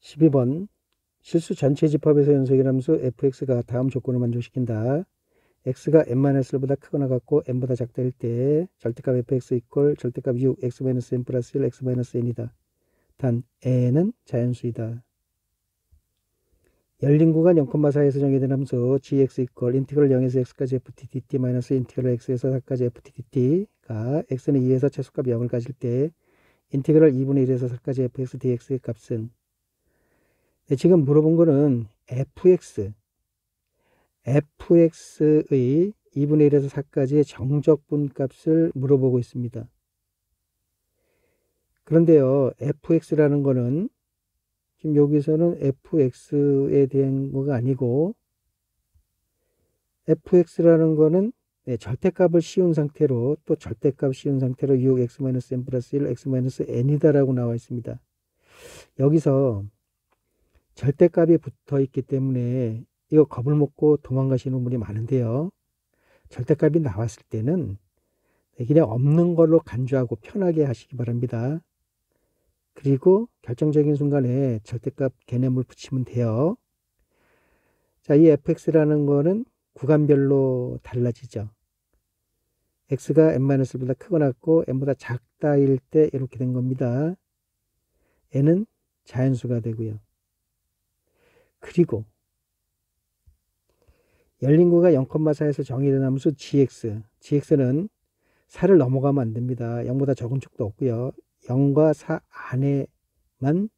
12번 실수 전체 집합에서 연속의 함수 fx가 다음 조건을 만족시킨다. x가 n-1보다 크거나 같고 n보다 작다일 때 절대값 fx 이퀄 절대값 6 x-n 플러스 1 x-n이다. 단 n은 자연수이다. 열린 구간 0,4에서 정의된 함수 gx 이퀄 인티그럴 0에서 x까지 ft dt 마이너스 인티그럴 x에서 4까지 ft dt가 x는 2에서 최소값 0을 가질 때 인티그럴 2분의 1에서 4까지 fx dx의 값은 지금 물어본 거는 fx의 2분의 1에서 4까지의 정적분 값을 물어보고 있습니다. 그런데요, fx라는 거는 지금 여기서는 fx에 대한 거가 아니고 fx라는 거는 절대값을 씌운 상태로 또 절대값 씌운 상태로 6x-n 플러스 1 x-n이다 라고 나와 있습니다. 여기서 절대값이 붙어 있기 때문에 이거 겁을 먹고 도망가시는 분이 많은데요. 절대값이 나왔을 때는 그냥 없는 걸로 간주하고 편하게 하시기 바랍니다. 그리고 결정적인 순간에 절대값 개념을 붙이면 돼요. 자, 이 fx라는 거는 구간별로 달라지죠. x가 n-1보다 크거나 같고 n보다 작다일 때 이렇게 된 겁니다. n은 자연수가 되고요. 그리고 열린 구가 0,4에서 정의된 함수 gx는 4를 넘어가면 안 됩니다. 0보다 적은 쪽도 없고요. 0과 4 안에만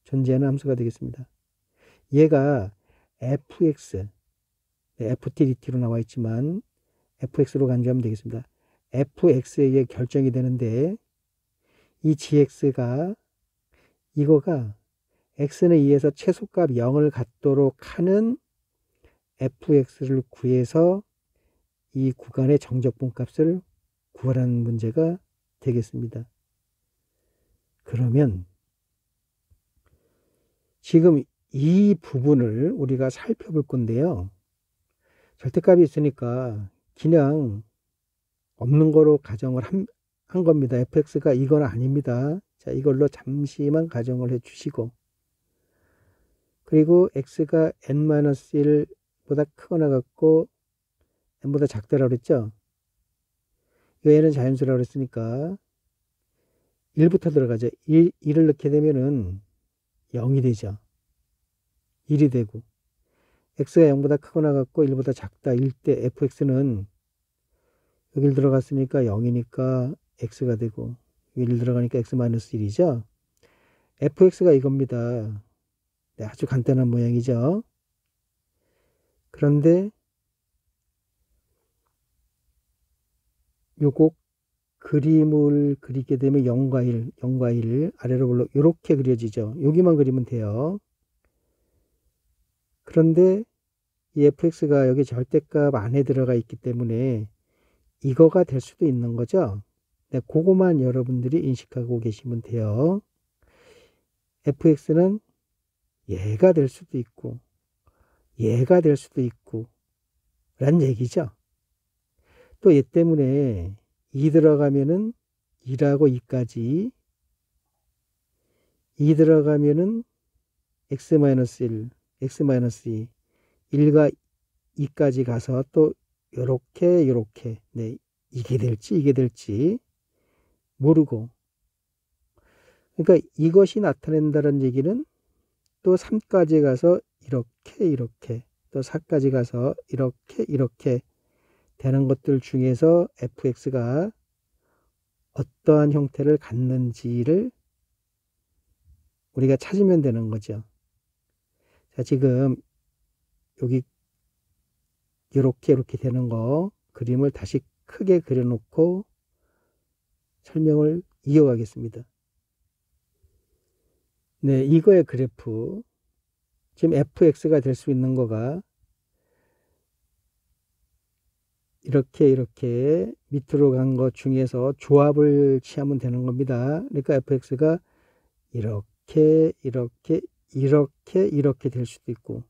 존재하는 함수가 되겠습니다. 얘가 fx, ftdt로 나와 있지만 fx로 간주하면 되겠습니다. fx에 의해 결정이 되는데 이 gx가 이거가 x는 2에서 최소값 0을 갖도록 하는 fx를 구해서 이 구간의 정적분 값을 구하라는 문제가 되겠습니다. 그러면 지금 이 부분을 우리가 살펴볼 건데요. 절대값이 있으니까 그냥 없는 거로 가정을 한 겁니다. fx가 이건 아닙니다. 자, 이걸로 잠시만 가정을 해 주시고 그리고 x가 n-1보다 크거나 같고 n보다 작다라고 그랬죠. 얘는 자연수라고 그랬으니까 1부터 들어가죠. 1을 넣게 되면은 0이 되죠. 1이 되고 x가 0보다 크거나 같고 1보다 작다일 때 fx는 여기를 들어갔으니까 0이니까 x가 되고 1을 들어가니까 x-1이죠. fx가 이겁니다. 네, 아주 간단한 모양이죠. 그런데 요거 그림을 그리게 되면 0과 1 아래로 올라 이렇게 그려지죠. 여기만 그리면 돼요. 그런데 이 fx가 여기 절대값 안에 들어가 있기 때문에 이거가 될 수도 있는 거죠. 네, 그거만 여러분들이 인식하고 계시면 돼요. fx는 얘가 될 수도 있고 얘가 될 수도 있고 라는 얘기죠. 또 얘 때문에 2 들어가면은 2하고 2까지 2 들어가면은 x-1 x-2 1과 2까지 가서 또 요렇게 네, 이게 될지 모르고 그러니까 이것이 나타낸다는 얘기는 또 3까지 가서 이렇게 또 4까지 가서 이렇게 되는 것들 중에서 fx가 어떠한 형태를 갖는지를 우리가 찾으면 되는 거죠. 자, 지금 여기 이렇게 되는 거 그림을 다시 크게 그려놓고 설명을 이어가겠습니다. 네, 이거의 그래프 지금 fx가 될 수 있는 거가 이렇게 밑으로 간 것 중에서 조합을 취하면 되는 겁니다. 그러니까 fx가 이렇게 될 수도 있고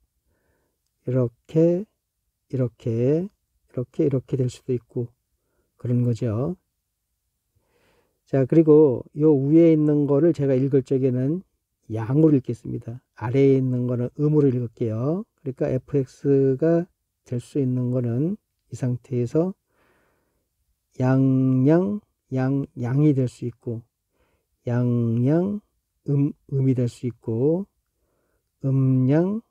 이렇게 될 수도 있고 그런 거죠. 자, 그리고 요 위에 있는 거를 제가 읽을 적에는 양으로 읽겠습니다. 아래에 있는 거는 음으로 읽을게요. 그러니까 fx가 될 수 있는 거는 이 상태에서 양이 될 수 있고, 음이 될 수 있고, 음양,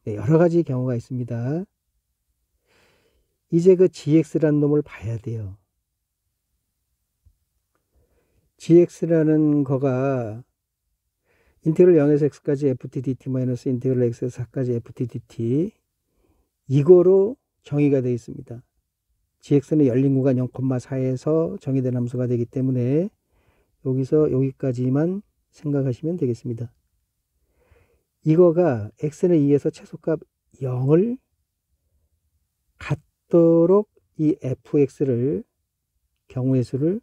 네, 여러 가지 경우가 있습니다. 이제 그 gx라는 놈을 봐야 돼요. gx라는 거가 인테그럴 0에서 x까지 ftdt 마이너스 인테그럴 x에서 4까지 ftdt 이거로 정의가 되어 있습니다. gx는 열린 구간 0,4에서 정의된 함수가 되기 때문에 여기서 여기까지만 생각하시면 되겠습니다. 이거가 x는 2에서 최소값 0을 갖도록 이 fx를 경우의 수를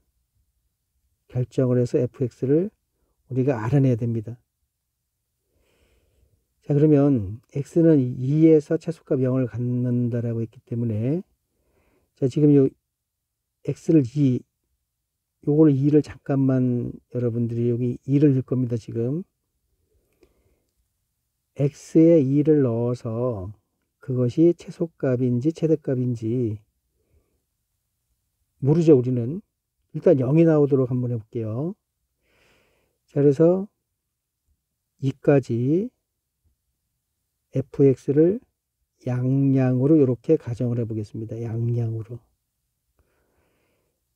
결정을 해서 fx를 우리가 알아내야 됩니다. 자, 그러면 x는 2에서 최소값 0을 갖는다라고 했기 때문에 자, 지금 요 x를 2, 요걸 2를 잠깐만 여러분들이 여기 2를 넣을 겁니다. 지금 x에 2를 넣어서 그것이 최소값인지 최대값인지 모르죠. 우리는 일단 0이 나오도록 한번 해볼게요. 자, 그래서 2까지 fx를 양량으로 이렇게 가정을 해보겠습니다. 양량으로.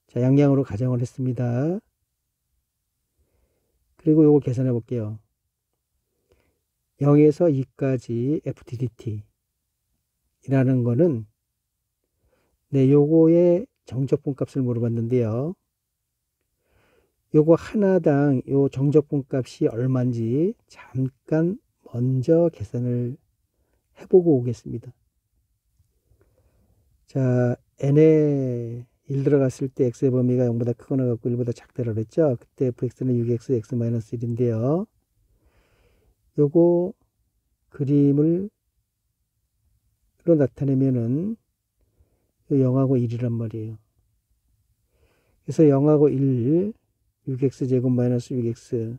자, 양량으로 가정을 했습니다. 그리고 요거 계산해 볼게요. 0에서 2까지 ftdt 이라는 거는 네, 요거의 정적분 값을 물어봤는데요. 요거 하나당 요 정적분 값이 얼마인지 잠깐 먼저 계산을 해보고 오겠습니다. 자, n에 1 들어갔을 때 x의 범위가 0보다 크거나 같고 1보다 작다라고 했죠. 그때 fx는 6x x-1인데요. 요거 그림을 로 나타내면은 0하고 1이란 말이에요. 그래서 0하고 1, 6x 제곱 마이너스 6x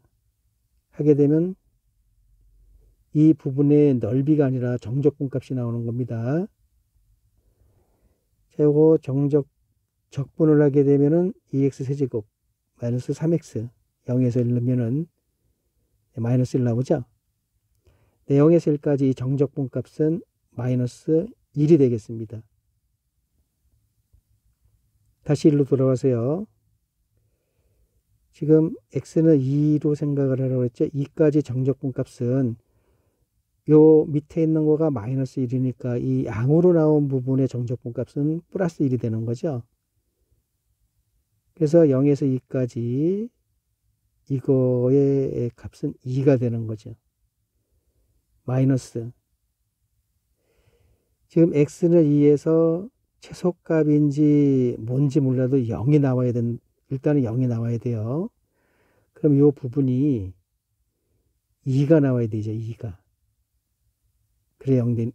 하게 되면 이 부분의 넓이가 아니라 정적분 값이 나오는 겁니다. 자, 요거 적분을 하게 되면은 2x 세제곱 마이너스 3x 0에서 1 넣으면은 마이너스 1 나오죠. 네, 0에서 1까지 이 정적분 값은 마이너스 1이 되겠습니다. 다시 1로 돌아가세요. 지금 x는 2로 생각을 하라고 했죠. 2까지 정적분 값은 요 밑에 있는 거가 마이너스 1이니까 이 양으로 나온 부분의 정적분 값은 플러스 1이 되는 거죠. 그래서 0에서 2까지 이거의 값은 2가 되는 거죠. 마이너스. 지금 x는 2에서 최소값인지 뭔지 몰라도 0이 나와야 일단은 0이 나와야 돼요. 그럼 이 부분이 2가 나와야 되죠. 2가. 그래 0된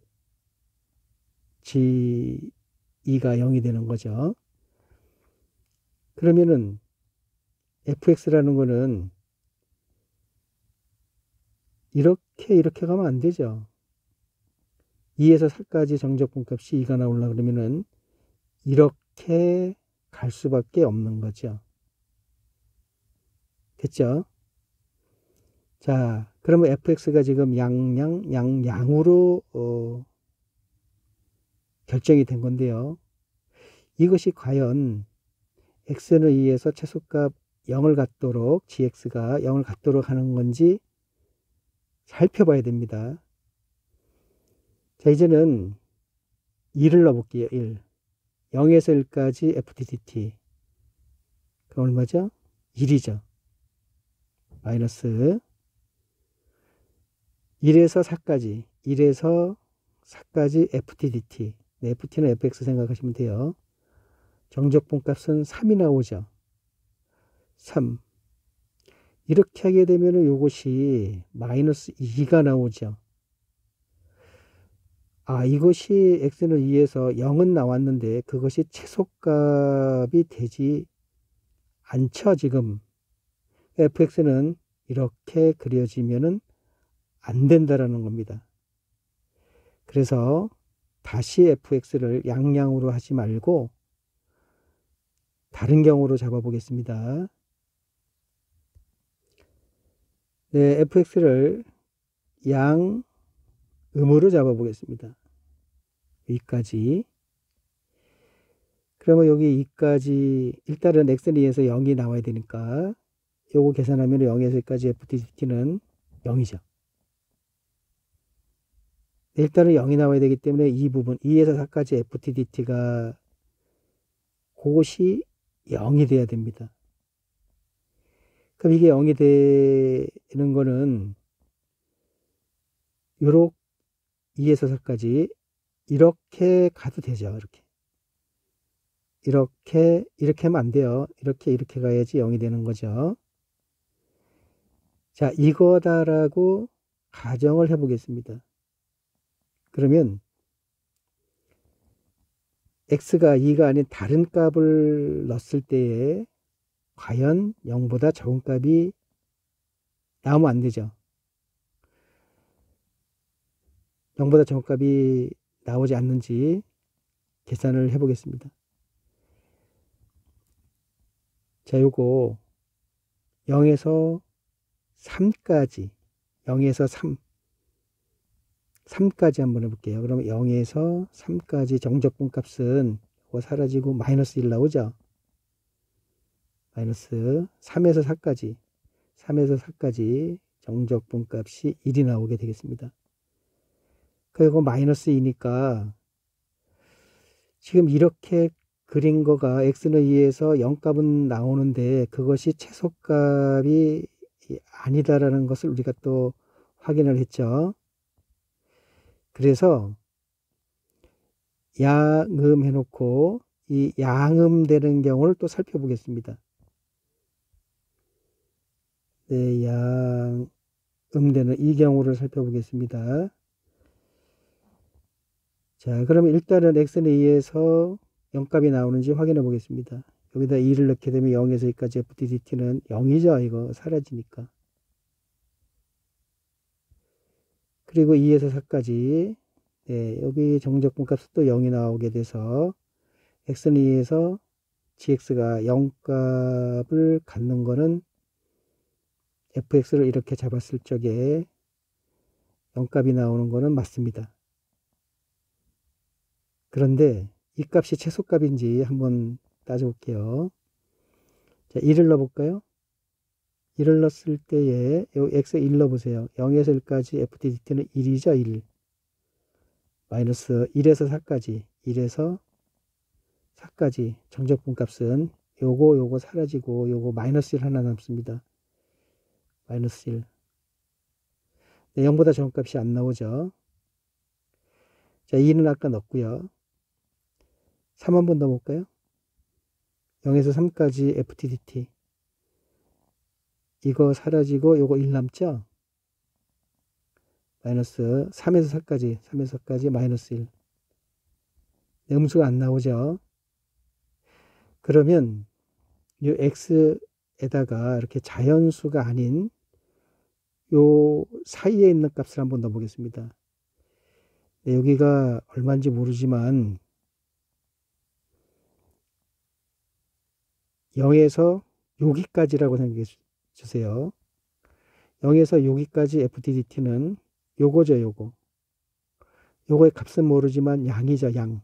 g2가 0이 되는 거죠. 그러면은 fx라는 거는 이렇게 가면 안 되죠. 2에서 4까지 정적분 값이 2가 나오려고 그러면은 이렇게 갈 수밖에 없는 거죠. 됐죠? 자, 그러면 fx가 지금 양으로 결정이 된 건데요. 이것이 과연 x는 2에서 최소값 0을 갖도록 gx가 0을 갖도록 하는 건지 살펴봐야 됩니다. 자, 이제는 1을 넣어볼게요. 1. 0에서 1까지 ftdt. 그럼 얼마죠? 1이죠. 마이너스 1에서 4까지. 1에서 4까지 ftdt. 네, ft는 fx 생각하시면 돼요. 정적분 값은 3이 나오죠. 3. 이렇게 하게 되면 이것이 마이너스 2가 나오죠. 아, 이것이 x는 2에서 0은 나왔는데 그것이 최소값이 되지 않죠. 지금 fx는 이렇게 그려지면은 안 된다라는 겁니다. 그래서 다시 fx를 양량으로 하지 말고 다른 경우로 잡아보겠습니다. 네, fx를 양음으로 잡아보겠습니다. 여기까지. 그러면 여기 2까지 일단은 x에 의해서 0이 나와야 되니까 요거 계산하면 0에서 2까지 ftdt는 0이죠. 일단은 0이 나와야 되기 때문에 이 부분 2에서 4까지 ftdt가 그것이 0이 돼야 됩니다. 그럼 이게 0이 되는 거는 요렇게 2에서 4까지 이렇게 가도 되죠. 이렇게 하면 안 돼요. 이렇게 가야지 0이 되는 거죠. 자, 이거다라고 가정을 해 보겠습니다. 그러면 x가 2가 아닌 다른 값을 넣었을 때에 과연 0보다 적은 값이 나오면 안 되죠. 0보다 적은 값이 나오지 않는지 계산을 해 보겠습니다. 자, 요거 0에서 3까지 0에서 3까지 한번 해볼게요. 그러면 0에서 3까지 정적분 값은 이거 사라지고 마이너스 1 나오죠. 마이너스 3에서 4까지 정적분 값이 1이 나오게 되겠습니다. 그리고 마이너스 2니까 지금 이렇게 그린 거가 x에 의해서 0값은 나오는데 그것이 최소값이 아니다라는 것을 우리가 또 확인을 했죠. 그래서 양음 해놓고 이 양음 되는 경우를 또 살펴보겠습니다. 네, 양음 되는 이 경우를 살펴보겠습니다. 자, 그러면 일단은 x에 의해서 0값이 나오는지 확인해 보겠습니다. 여기다 2를 넣게 되면 0에서 2까지 ftdt는 0이죠. 이거 사라지니까. 그리고 2에서 4까지 네, 여기 정적분 값은 또 0이 나오게 돼서 x에 의해서 gx가 0값을 갖는 거는 fx를 이렇게 잡았을 적에 0값이 나오는 거는 맞습니다. 그런데 이 값이 최소값인지 한번 따져볼게요. 자, 1을 넣어볼까요? 1을 넣었을 때에 여기 x에 1 넣어보세요. 0에서 1까지 ftdt는 1이죠. 1. 마이너스 1에서 4까지 정적분 값은 요거 사라지고 요거 마이너스 1 하나 남습니다. 마이너스 1. 네, 0보다 적은 값이 안 나오죠. 자, 2는 아까 넣었고요. 3 한번 넣어볼까요? 0에서 3까지 ftdt. 이거 사라지고 요거 1 남죠? 마이너스 3에서 4까지 마이너스 1. 음수가 안 나오죠? 그러면 이 x에다가 이렇게 자연수가 아닌 요 사이에 있는 값을 한번 넣어보겠습니다. 네, 여기가 얼마인지 모르지만 0에서 여기까지라고 생각해 주세요. 0에서 여기까지 ftdt는 요거죠. 요거의 값은 모르지만 양이죠. 양.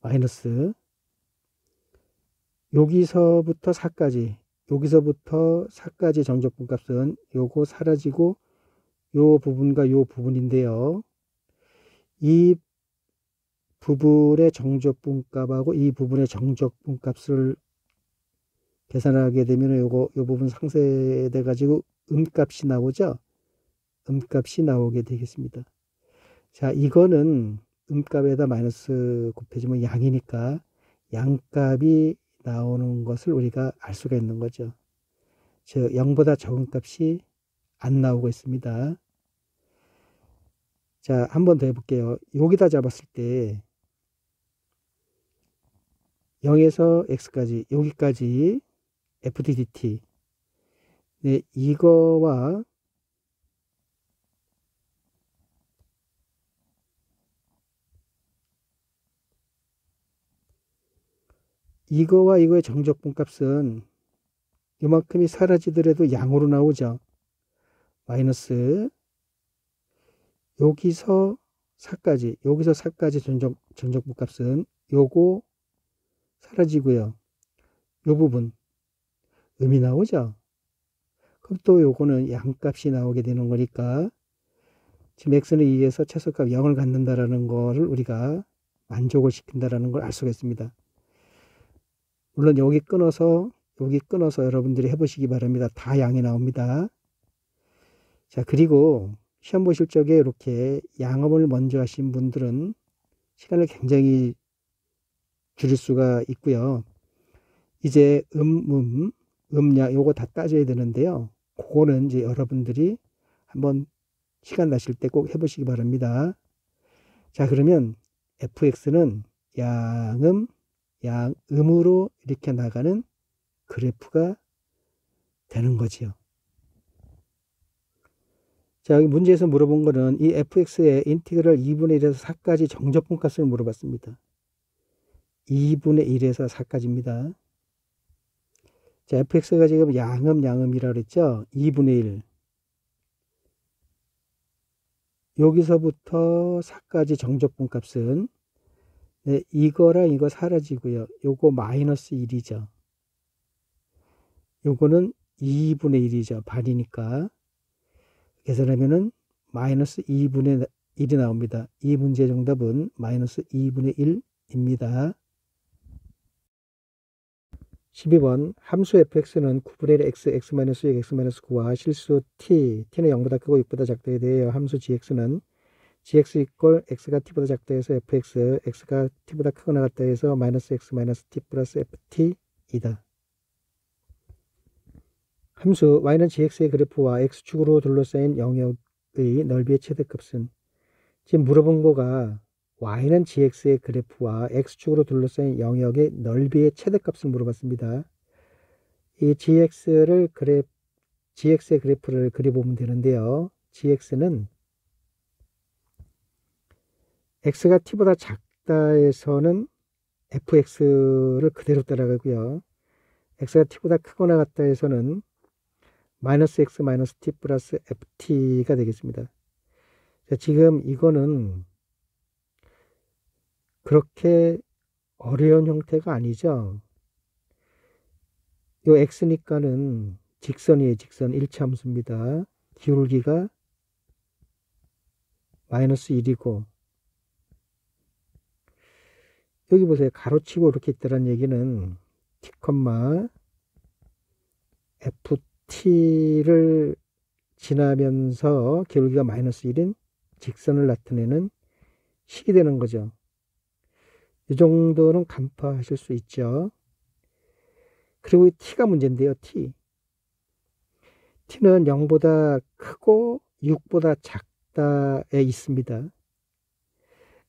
마이너스 여기서부터 4까지 정적분 값은 요거 사라지고 요 부분과 요 부분인데요. 이 부분의 정적분 값하고 이 부분의 정적분 값을 계산하게 되면 요 부분 상쇄돼 가지고 음값이 나오죠. 음값이 나오게 되겠습니다. 자, 이거는 음값에다 마이너스 곱해주면 양이니까 양값이 나오는 것을 우리가 알 수가 있는 거죠. 즉 0보다 적은 값이 안 나오고 있습니다. 자, 한 번 더 해볼게요. 여기다 잡았을 때 0에서 x까지 여기까지 fdt. 네, 이거와 이거의 정적분 값은 이만큼이 사라지더라도 양으로 나오죠. 마이너스 여기서 4까지 정적분 값은 요거 사라지고요. 요 부분 음이 나오죠. 그럼 또 요거는 양값이 나오게 되는 거니까 지금 x는 2에서 최소값 0을 갖는다라는 거를 우리가 만족을 시킨다라는 걸 알 수가 있습니다. 물론 여기 끊어서 여러분들이 해보시기 바랍니다. 다 양이 나옵니다. 자, 그리고 시험 보실 적에 이렇게 양음을 먼저 하신 분들은 시간을 굉장히 줄일 수가 있고요. 이제 음량 요거 다 따져야 되는데요. 그거는 이제 여러분들이 한번 시간 나실 때 꼭 해보시기 바랍니다. 자, 그러면 fx는 양음으로 이렇게 나가는 그래프가 되는 거지요. 자, 여기 문제에서 물어본 거는 이 fx의 인티그럴 2분의 1에서 4까지 정적분 값을 물어봤습니다. 2분의 1에서 4까지입니다. 자, fx가 지금 양음이라고 그랬죠? 2분의 1. 여기서부터 4까지 정적분 값은 네, 이거랑 이거 사라지고요. 요거 마이너스 1이죠. 요거는 2분의 1이죠. 반이니까. 계산하면은 마이너스 2분의 1이 나옵니다. 이 문제 정답은 마이너스 2분의 1입니다. 12번 함수 fx는 9분의 1 x, x-6, x-9와 실수 t는 0보다 크고 6보다 작다에 대하여 함수 gx는 gx 이꼴 x가 t보다 작다 해서 fx, x가 t보다 크거나 같다 해서 마이너스 x 마이너스 t 플러스 ft이다. 함수 y는 gx의 그래프와 x축으로 둘러싸인 영역의 넓이의 최대값은 지금 물어본 거가 y는 gx의 그래프와 x축으로 둘러싸인 영역의 넓이의 최대값을 물어봤습니다. 이 gx의 그래프를 그려보면 되는데요. gx는 x가 t보다 작다에서는 fx를 그대로 따라가고요. x가 t보다 크거나 같다 해서는 마이너스 x 마이너스 t 플러스 ft가 되겠습니다. 자, 지금 이거는 그렇게 어려운 형태가 아니죠. 요 x니까는 직선이에요. 직선 1차 함수입니다. 기울기가 마이너스 1이고 여기 보세요. 가로치고 이렇게 있다는 얘기는 t, ft를 지나면서 기울기가 마이너스 1인 직선을 나타내는 식이 되는 거죠. 이 정도는 간파하실 수 있죠. 그리고 이 t가 문제인데요. t는 0보다 크고 6보다 작다에 있습니다.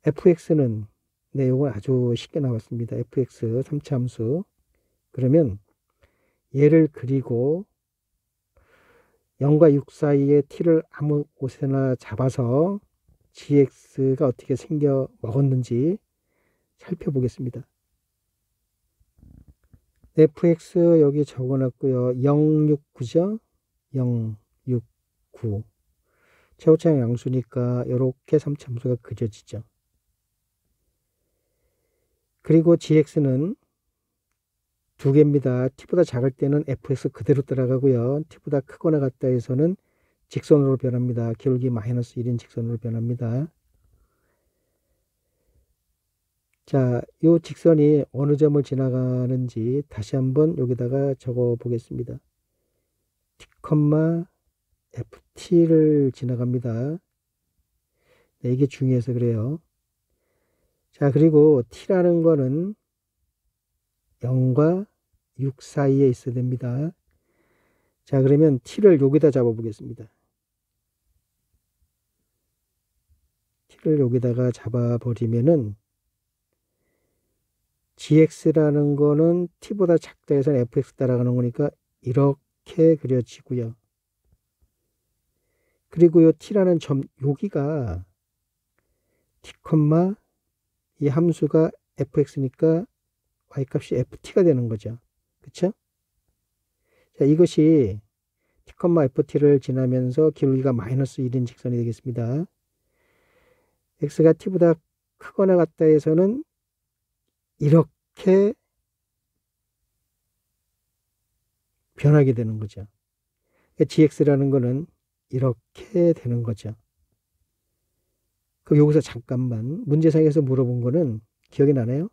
fx는 네, 이건 아주 쉽게 나왔습니다. fx 3차 함수. 그러면 얘를 그리고 0과 6 사이에 t를 아무 곳에나 잡아서 gx가 어떻게 생겨 먹었는지 살펴보겠습니다. fx 여기 적어놨고요. 069죠? 069. 최고차항 양수니까 이렇게 3차 함수가 그려지죠. 그리고 gx는 두 개입니다. t보다 작을 때는 fx 그대로 따라가고요. t보다 크거나 같다 해서는 직선으로 변합니다. 기울기 마이너스 1인 직선으로 변합니다. 자, 이 직선이 어느 점을 지나가는지 다시 한번 여기다가 적어 보겠습니다. t, ft를 지나갑니다. 네, 이게 중요해서 그래요. 자, 그리고 t라는 거는 0과 6 사이에 있어야 됩니다. 자, 그러면 t를 여기다 잡아 보겠습니다. t를 여기다가 잡아 버리면은 gx라는 거는 t보다 작다 해서 fx 따라가는 거니까 이렇게 그려지고요. 그리고 요 t라는 점, 여기가 t, 이 함수가 fx니까 y값이 ft가 되는 거죠. 그쵸? 자, 이것이 t, ft를 지나면서 기울기가 마이너스 1인 직선이 되겠습니다. x가 t보다 크거나 같다 해서는 이렇게 변하게 되는 거죠. gx라는 거는 이렇게 되는 거죠. 그럼 여기서 잠깐만 문제상에서 물어본 거는 기억이 나나요?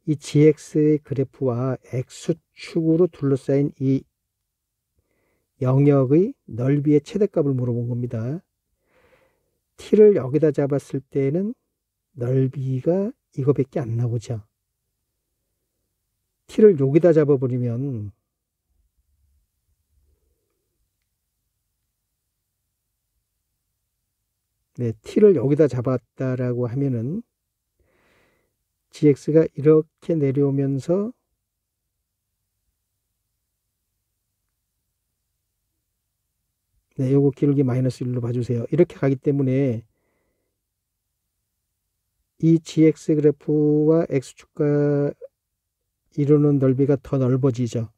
이 gx의 그래프와 x축으로 둘러싸인 이 영역의 넓이의 최대값을 물어본 겁니다. t를 여기다 잡았을 때는 넓이가 이거밖에 안 나오죠. t를 여기다 잡아버리면 네, t를 여기다 잡았다라고 하면은 gx가 이렇게 내려오면서 네, 요거 기울기 마이너스 1로 봐주세요. 이렇게 가기 때문에 이 gx 그래프와 x축과 이루는 넓이가 더 넓어지죠.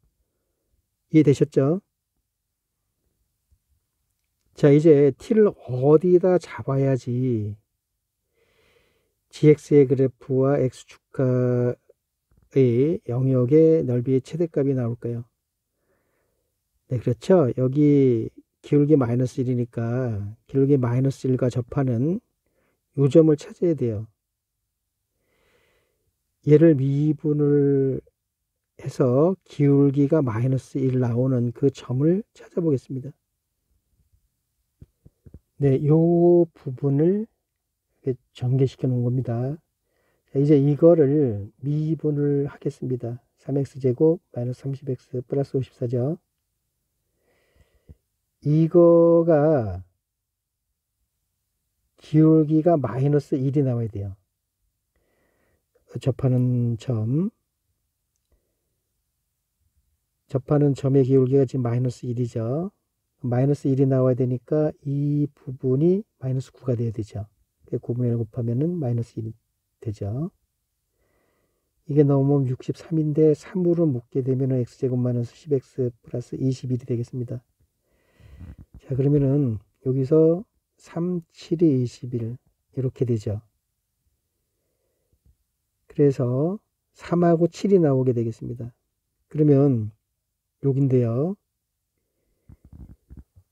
이해되셨죠? 자, 이제 t를 어디다 잡아야지 gx의 그래프와 x축과의 영역의 넓이의 최대값이 나올까요? 네, 그렇죠. 여기 기울기 마이너스 1이니까 기울기 마이너스 1과 접하는 요 점을 찾아야 돼요. 얘를 미분을 해서 기울기가 마이너스 1 나오는 그 점을 찾아보겠습니다. 네, 요 부분을 전개시켜 놓은 겁니다. 자, 이제 이거를 미분을 하겠습니다. 3x제곱 마이너스 30x 플러스 54죠. 이거가 기울기가 마이너스 1이 나와야 돼요. 접하는 점의 기울기가 지금 마이너스 1이죠. 마이너스 1이 나와야 되니까 이 부분이 마이너스 9가 돼야 되죠. 9분의 1 곱하면은 마이너스 1이 되죠. 이게 넘으면 63인데 3으로 묶게 되면 x제곱 마이너스 10x 플러스 21이 되겠습니다. 자, 그러면은 여기서 3, 7이 21 이렇게 되죠. 그래서 3하고 7이 나오게 되겠습니다. 그러면 여긴데요.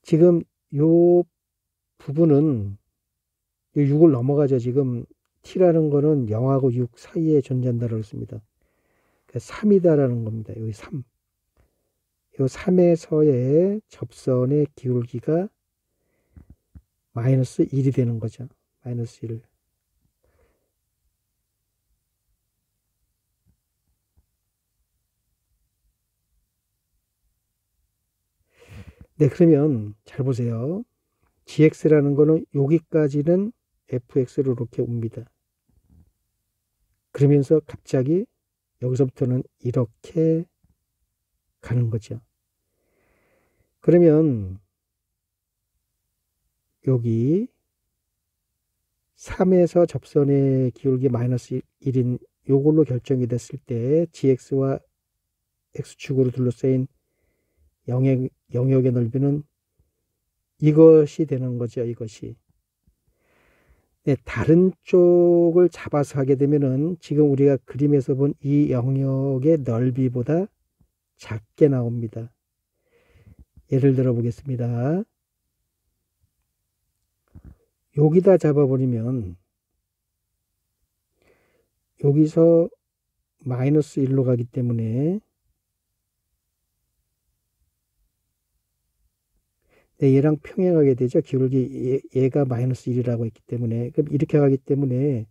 지금 요 부분은 6을 넘어가죠. 지금 t라는 거는 0하고 6 사이에 존재한다고 했습니다. 3이다라는 겁니다. 여기 3. 요 3에서의 접선의 기울기가 마이너스 1이 되는 거죠. 마이너스 1. 네, 그러면 잘 보세요. gx라는 거는 여기까지는 fx로 이렇게 옵니다. 그러면서 갑자기 여기서부터는 이렇게 가는 거죠. 그러면 여기 3에서 접선의 기울기 마이너스 1인 요걸로 결정이 됐을 때 gx와 x축으로 둘러싸인 영역의 넓이는 이것이 되는 거죠. 이것이. 네, 다른 쪽을 잡아서 하게 되면은 지금 우리가 그림에서 본 이 영역의 넓이보다 작게 나옵니다. 예를 들어 보겠습니다. 여기다 잡아버리면 여기서 마이너스 1로 가기 때문에 네, 얘랑 평행하게 되죠. 기울기 얘가 마이너스 1이라고 했기 때문에. 그럼 이렇게 가기 때문에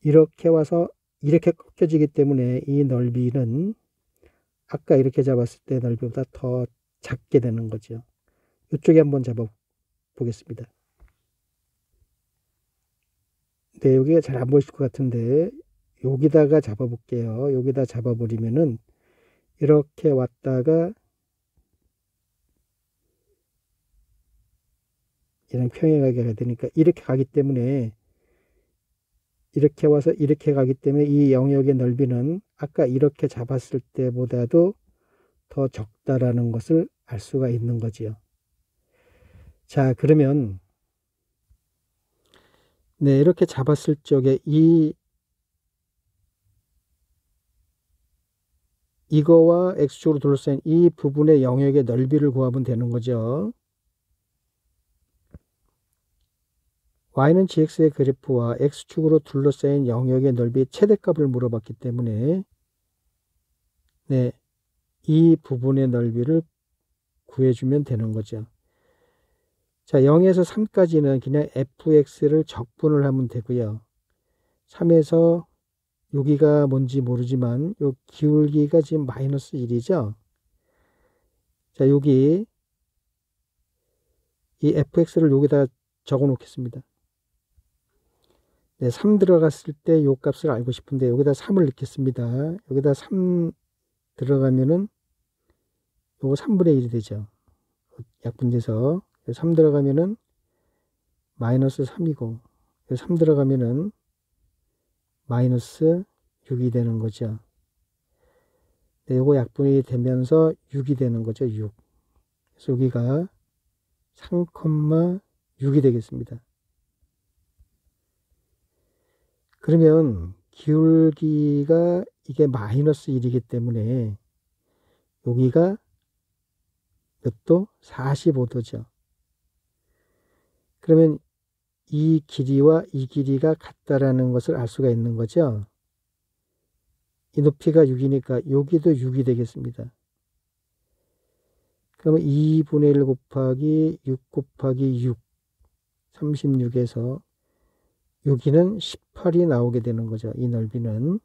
이렇게 와서 이렇게 꺾여지기 때문에 이 넓이는 아까 이렇게 잡았을 때 넓이보다 더 작게 되는 거죠. 이쪽에 한번 잡아 보겠습니다. 네, 여기가 잘 안 보이실 것 같은데 여기다가 잡아 볼게요. 여기다 잡아 버리면은 이렇게 왔다가 이런 평행하게 가야 되니까 이렇게 가기 때문에, 이렇게 와서 이렇게 가기 때문에 이 영역의 넓이는 아까 이렇게 잡았을 때보다도 더 적다라는 것을 알 수가 있는 거지요. 자, 그러면 네, 이렇게 잡았을 적에 이거와 x축으로 둘러싸인 이 부분의 영역의 넓이를 구하면 되는 거죠. y는 gx의 그래프와 x축으로 둘러싸인 영역의 넓이의 최대값을 물어봤기 때문에 네, 이 부분의 넓이를 구해주면 되는 거죠. 자, 0에서 3까지는 그냥 fx를 적분을 하면 되고요. 3에서 여기가 뭔지 모르지만 요 기울기가 지금 마이너스 1이죠. 자, 여기 이 fx를 여기다 적어 놓겠습니다. 네, 3 들어갔을 때 요 값을 알고 싶은데 여기다 3을 넣겠습니다. 여기다 3 들어가면은 요거 3분의 1이 되죠. 약분돼서 3 들어가면은 마이너스 3이고 3 들어가면은 마이너스 6이 되는 거죠. 네, 요거 약분이 되면서 6이 되는 거죠. 6. 그래서 여기가 3,6이 되겠습니다. 그러면 기울기가 이게 마이너스 1이기 때문에 여기가 몇 도? 45도죠. 그러면 이 길이와 이 길이가 같다라는 것을 알 수가 있는 거죠. 이 높이가 6이니까 여기도 6이 되겠습니다. 그러면 2분의 1 곱하기 6 곱하기 6, 36에서 여기는 18이 나오게 되는 거죠. 이 넓이는.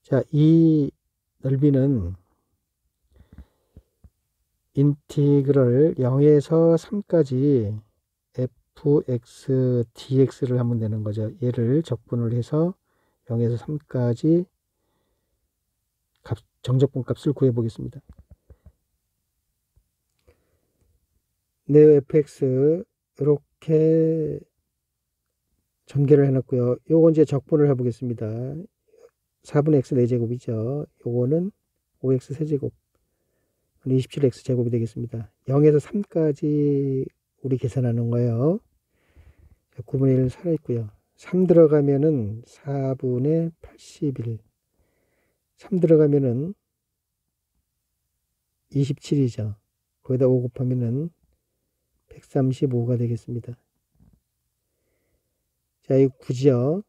자, 이 넓이는 인티그럴 0에서 3까지 fx dx를 하면 되는 거죠. 얘를 적분을 해서 0에서 3까지 정적분 값을 구해 보겠습니다. 네, fx 이렇게 전개를 해놨고요. 요거 이제 적분을 해보겠습니다. 4분의 x 4제곱이죠. 요거는 5x 세제곱 27x 제곱이 되겠습니다. 0에서 3까지 우리 계산하는 거예요. 9분의 1 살아있고요. 3 들어가면은 4분의 81. 3 들어가면은 27이죠. 거기다 5 곱하면은 135가 되겠습니다. 자, 이거 9죠.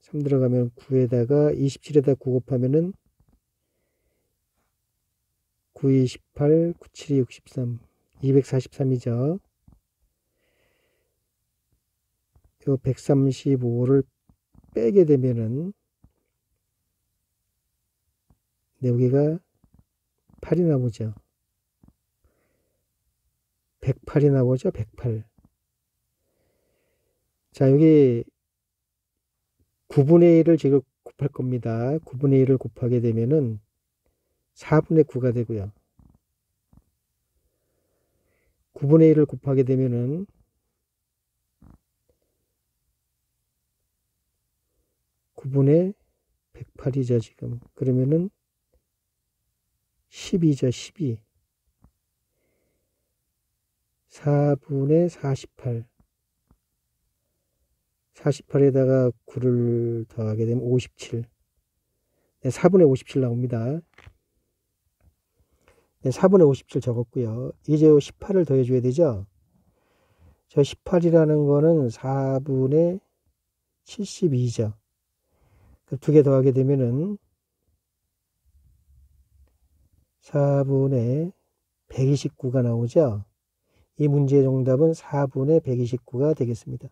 3 들어가면 9에다가 27에다 9 곱하면은 9, 2, 18, 9, 7, 63, 243이죠. 이 135를 빼게 되면은 여기가 8이 나오죠. 108이 나오죠. 108. 자, 여기 9분의 1을 지금 곱할 겁니다. 9분의 1을 곱하게 되면은 4분의 9가 되고요. 9분의 1을 곱하게 되면은 9분의 108이죠, 지금. 그러면은 12죠, 12. 4분의 48. 48에다가 9를 더하게 되면 57. 네, 4분의 57 나옵니다. 네, 4분의 57 적었고요. 이제 18을 더해줘야 되죠. 저 18이라는 거는 4분의 72죠. 두 개 더하게 되면은 4분의 129가 나오죠. 이 문제의 정답은 4분의 129가 되겠습니다.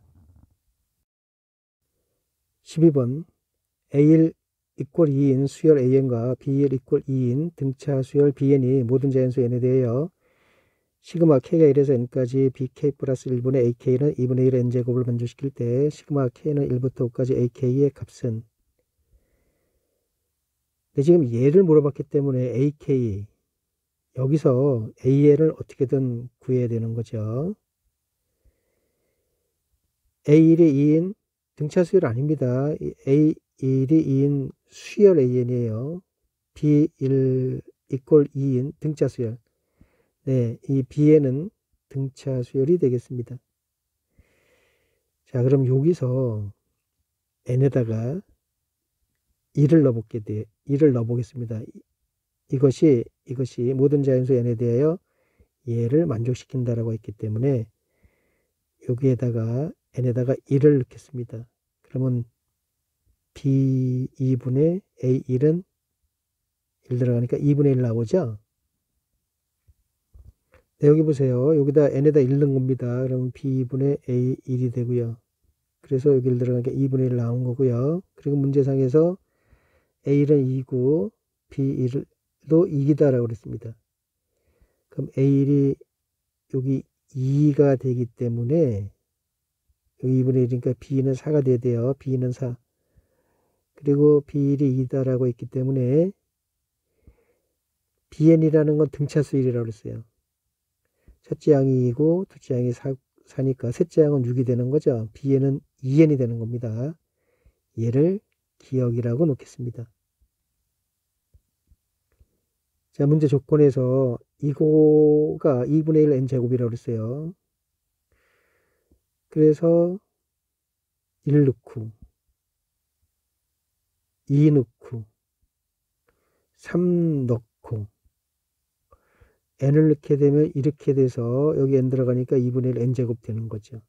12번 A1 이퀄 2인 수열 AN과 B1 이퀄 2인 등차 수열 BN이 모든 자연수 N에 대하여 시그마 K가 1에서 N까지 BK 플러스 1분의 AK는 2분의 1 N제곱을 만족시킬 때 시그마 K는 1부터 5까지 AK의 값은 근데 지금 얘를 물어봤기 때문에 AK, 여기서 AL을 어떻게든 구해야 되는 거죠. A1이 2인 등차 수열 아닙니다. A1이 2인 수열 AN이에요. B1 이퀄 2인 등차 수열. 네, 이 B에는 등차 수열이 되겠습니다. 자, 그럼 여기서 N에다가 2를 넣어보겠습니다. 이것이 모든 자연수 N에 대하여 얘를 만족시킨다라고 했기 때문에 여기에다가 N에다가 1을 넣겠습니다. 그러면 B2분의 A1은 1 들어가니까 2분의 1 나오죠? 네, 여기 보세요. 여기다 N에다 1 넣은 겁니다. 그러면 B2분의 A1이 되고요. 그래서 여기를 들어가니까 2분의 1 나온 거고요. 그리고 문제상에서 A1은 2고 B1도 2이다라고 그랬습니다. 그럼 A1이 여기 2가 되기 때문에 여기 2분의 1이니까 B는 4가 돼야 돼요. B는 4. 그리고 B1이 2다라고 했기 때문에 BN이라는 건 등차수열이라고 그랬어요. 첫째 양이 2고 둘째 양이 4니까 셋째 양은 6이 되는 거죠. BN은 2N이 되는 겁니다. 얘를 기억이라고 놓겠습니다. 자, 문제 조건에서 이거가 2분의 1 n제곱이라고 그랬어요. 그래서 1 넣고 2 넣고 3 넣고 n을 넣게 되면 이렇게 돼서 여기 n 들어가니까 2분의 1 n제곱 되는 거죠.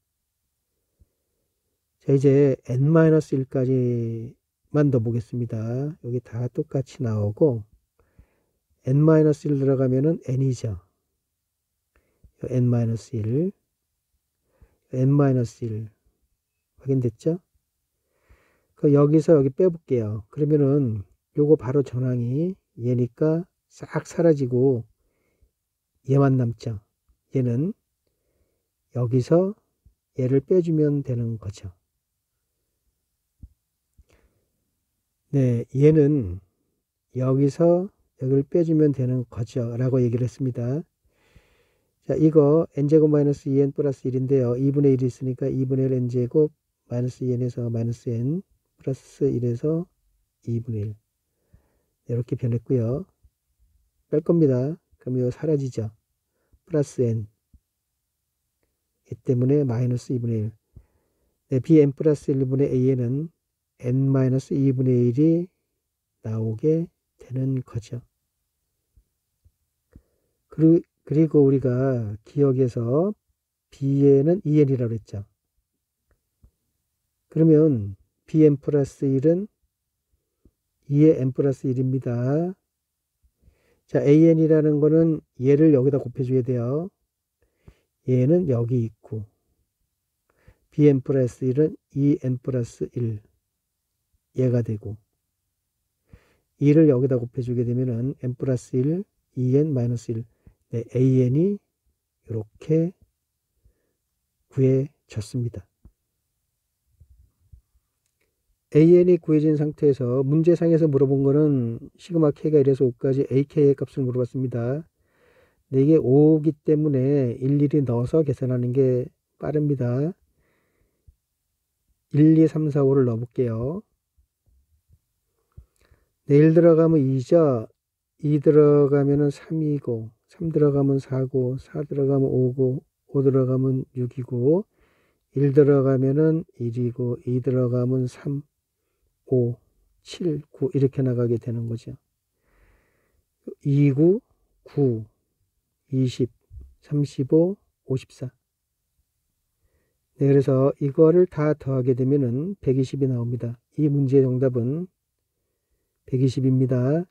자, 이제 n-1까지만 넣어보겠습니다. 여기 다 똑같이 나오고 n-1 들어가면은 n이죠. n-1 n-1 확인됐죠? 여기서 여기 빼볼게요. 그러면은 요거 바로 전항이 얘니까 싹 사라지고 얘만 남죠. 얘는 여기서 얘를 빼주면 되는 거죠. 네, 얘는 여기서 여기를 빼주면 되는 거죠. 라고 얘기를 했습니다. 자, 이거 n제곱 마이너스 2n 플러스 1인데요. 2분의 1이 있으니까 2분의 1 n제곱 마이너스 2n에서 마이너스 n 플러스 1에서 2분의 1 이렇게 변했고요. 뺄 겁니다. 그럼 이거 사라지죠. 플러스 n 이 때문에 마이너스 2분의 1 네, bn 플러스 1분의 a는 n 마이너스 2분의 1이 나오게 되는 거죠. 그리고 우리가 기억에서 bn은 2n이라고 했죠. 그러면 bn 플러스 1은 2의 n 플러스 1입니다. 자, an이라는 거는 얘를 여기다 곱해줘야 돼요. 얘는 여기 있고 bn 플러스 1은 2n 플러스 1 얘가 되고 2를 여기다 곱해주게 되면은 n 플러스 1, 2n 마이너스 1 네, an이 이렇게 구해졌습니다. an이 구해진 상태에서 문제상에서 물어본 거는 시그마 k가 1에서 5까지 ak의 값을 물어봤습니다. 근데 이게 5기 때문에 일일이 넣어서 계산하는 게 빠릅니다. 1, 2, 3, 4, 5를 넣어볼게요. 네, 1 들어가면 2죠. 2 들어가면 3이고 3 들어가면 4고 4 들어가면 5고 5 들어가면 6이고 1 들어가면 1이고 2 들어가면 3, 5, 7, 9 이렇게 나가게 되는 거죠. 2, 9, 9, 20, 35, 54 네, 그래서 이거를 다 더하게 되면은 120이 나옵니다. 이 문제의 정답은 120입니다.